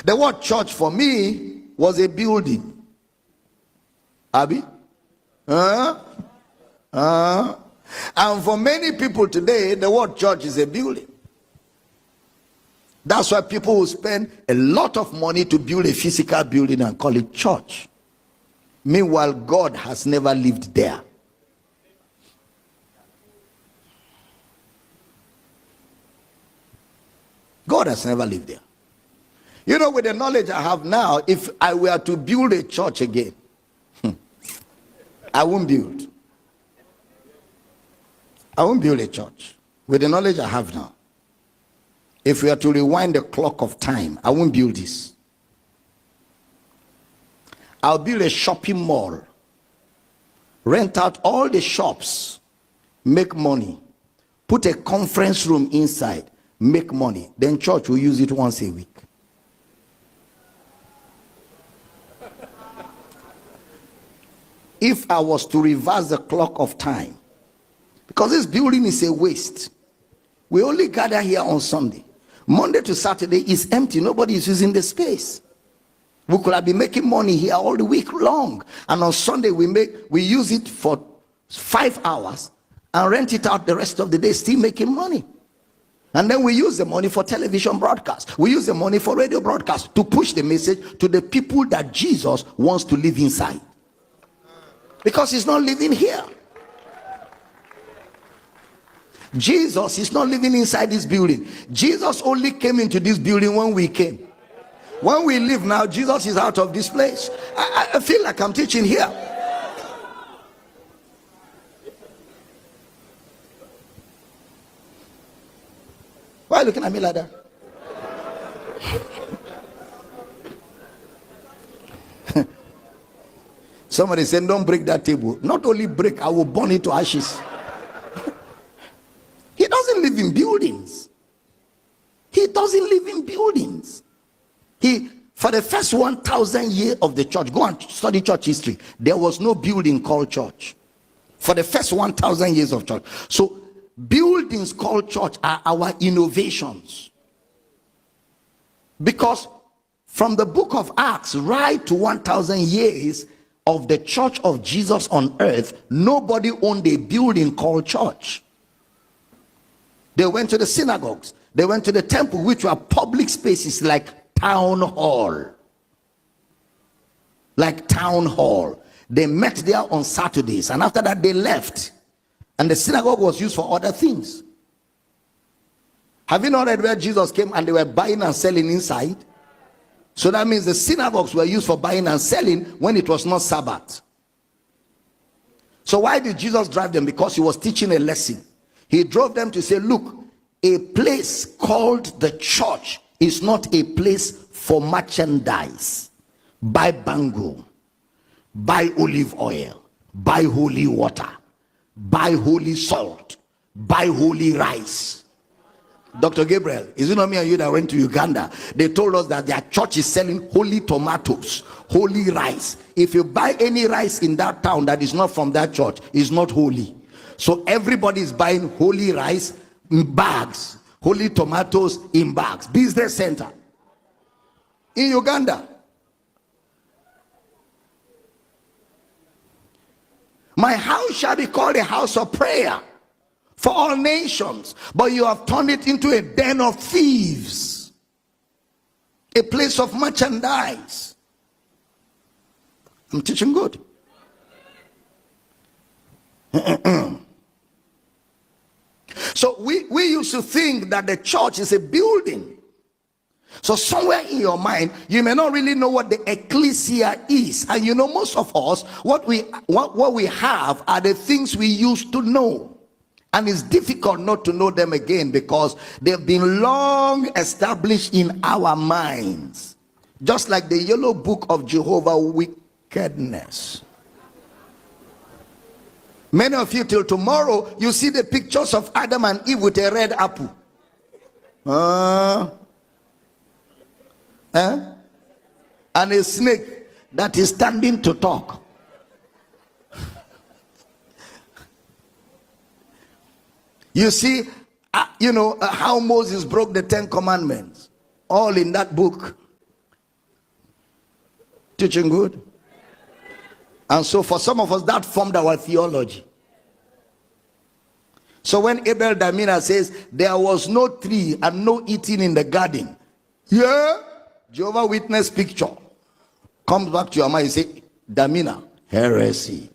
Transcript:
The word church for me was a building. Abby? And for many people today, the word church is a building. That's why people will spend a lot of money to build a physical building and call it church. Meanwhile, God has never lived there. God has never lived there. You know, with the knowledge I have now, if I were to build a church again, I won't build. I won't build a church with the knowledge I have now. If we are to rewind the clock of time, I won't build this. I'll build a shopping mall, rent out all the shops, make money, put a conference room inside, make money. Then church will use it once a week. If I was to reverse the clock of time, because this building is a waste. We only gather here on Sunday. Monday to Saturday is empty. Nobody is using the space. We could have been making money here all the week long. And on Sunday we use it for 5 hours and rent it out the rest of the day, still making money. And then we use the money for television broadcast. We use the money for radio broadcast to push the message to the people that Jesus wants to live inside. Because he's not living here. Jesus is not living inside this building. Jesus only came into this building when we came. When we live now, Jesus is out of this place. I feel like I'm teaching here. Why are you looking at me like that? Somebody said, don't break that table. Not only break, I will burn it to ashes. He doesn't live in buildings. He doesn't live in buildings. For the first 1,000 years of the church, go and study church history, there was no building called church. For the first 1,000 years of church. So buildings called church are our innovations. Because from the book of Acts right to 1,000 years of the church of Jesus on earth, nobody owned a building called church. They went to the synagogues. They went to the temple, which were public spaces like town hall. Like town hall. They met there on Saturdays, and after that they left. And the synagogue was used for other things. Have you not read where Jesus came and they were buying and selling inside? So that means the synagogues were used for buying and selling when it was not Sabbath. So why did Jesus drive them? Because he was teaching a lesson. He drove them to say, look, a place called the church is not a place for merchandise. Buy bangle, buy olive oil, buy holy water, buy holy salt, buy holy rice. Dr. Gabriel, is it not me and you that went to Uganda? They told us that their church is selling holy tomatoes, holy rice. If you buy any rice in that town that is not from that church, it's not holy. So everybody is buying holy rice in bags, holy tomatoes in bags. Business center in Uganda. My house shall be called a house of prayer for all nations, but you have turned it into a den of thieves, a place of merchandise. I'm teaching good. So we used to think that the church is a building. So somewhere in your mind, you may not really know what the ecclesia is. And you know, most of us, what we have are the things we used to know. And it's difficult not to know them again because they've been long established in our minds. Just like the yellow book of Jehovah wickedness. Many of you till tomorrow, you see the pictures of Adam and Eve with a red apple. And a snake that is standing to talk. You see, how Moses broke the 10 commandments. All in that book. Teaching good? And so for some of us, that formed our theology. So when Abel Damina says there was no tree and no eating in the garden, yeah, Jehovah Witness picture comes back to your mind. You say, Damina, heresy.